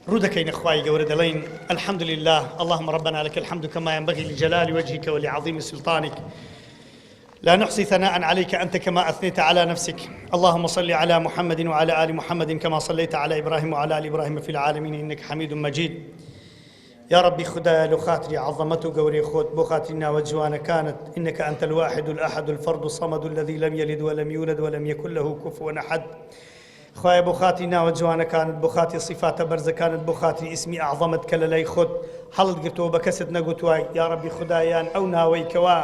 رودكين إخوائي قورد لين الحمد لله اللهم ربنا لك الحمد كما ينبغي لجلال وجهك ولعظيم سلطانك لا نحصي ثناء عليك أنت كما أثنيت على نفسك. اللهم صل على محمد وعلى آل محمد كما صليت على إبراهيم وعلى آل إبراهيم في العالمين إنك حميد مجيد. يا ربي خدا لو خاطري عظمته قوري خود بو خاطرنا وجوانا كانت إنك أنت الواحد الأحد الفرد الصمد الذي لم يلد ولم يولد ولم يكن له كفوا أحد. خوايا بخاتي ناوجوانا كانت بخاتي صفات برز كانت بخاتي اسمي أعظمت كلا لي خد حلت قرتو بكسد نقوتواي يا ربي خدايان أو ناوي كوا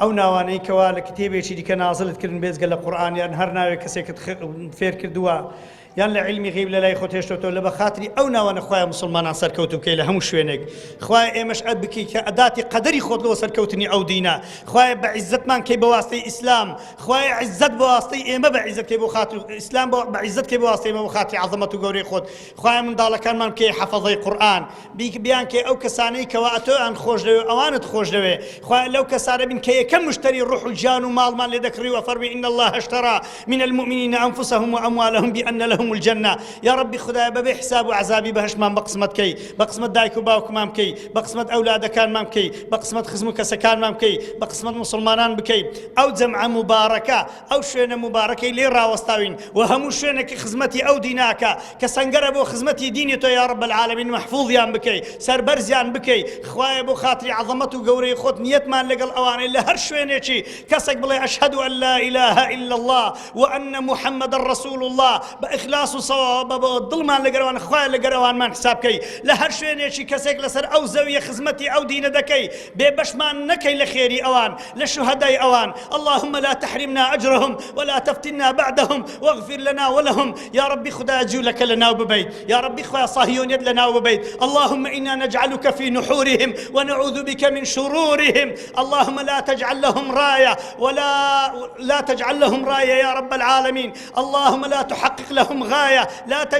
أو ناواني كوا لكتيبي شي ديك نازلت كرن بيز قال القرآن يا نهار ناوي كسيك فير كردوا يان لعلمي غيب للاي خوتيشتو لبا خاطري او ناوان خوايا مسلمان سركوتو كيلا هم شوينك خوايا اي مش ابكي كاداتي قدري خود لو سركوتني او دينا خوايا بعزت مان كي بواسطي اسلام خوايا عزت بواسطي اي ما بعزت كي بو خاطر اسلام بعزت كي بواسطي ما خاطري عظمته غوري خود خوايا من دالا كان مان كي حفظي قران بيك بيان كي او كساني كواتو ان خوش لو اوانت خوش لو خوايا لو كسار بن كي كم مشتري الروح الجان ومال مال لذكري وفربي ان الله اشترى من المؤمنين انفسهم واموالهم بان لهم الجنة. يا ربي خدايا ببي حساب وعذابي بهشمان بقسمت كي بقسمت دايك وباوك مامكي بقسمت أولاد كان مامكي بقسمت خزمك سكان مامكي بقسمت مسلمانان بكي أو جمعة مباركة أو شوينة مباركة لي راوستاوين وهم شوينة خزمتي أو ديناك كسنقربو خزمتي دينيتو يا رب العالمين محفوظ يان بكي سربرز يان بكي خوايا بو خاطري عظمته قوري خود نيت مان لقل أوان إلا هر شوينة شي كسك بلي أشهد أن لا إله إلا الله وأن محمد رسول الله بإخلاص وصواب بالظلمان لقروان خويا لقروان ما حساب كي لهر شويني شي كسيك لسر او زاويه خزمتي او دين دكي ببشمان نكي لخيري اوان للشهداء اوان. اللهم لا تحرمنا اجرهم ولا تفتنا بعدهم واغفر لنا ولهم يا ربي خدا جولك لنا وببيت يا ربي خويا صهيون يد لنا وببيت. اللهم انا نجعلك في نحورهم ونعوذ بك من شرورهم. اللهم لا تجعل لهم رايه لا تجعل لهم رايه يا رب العالمين. اللهم لا تحقق لهم غاية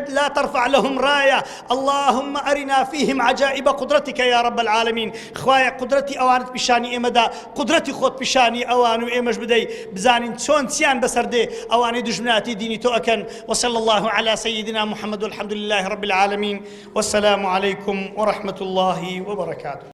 لا ترفع لهم راية. اللهم أرنا فيهم عجائب قدرتك يا رب العالمين. خوايا قدرتي أوانت بشاني إمدا قدرتي خود بشاني أوان وإمش بدي بزانين شون سيان بسردي أواني دجمناتي ديني تؤكن. وصلى الله على سيدنا محمد والحمد لله رب العالمين والسلام عليكم ورحمة الله وبركاته.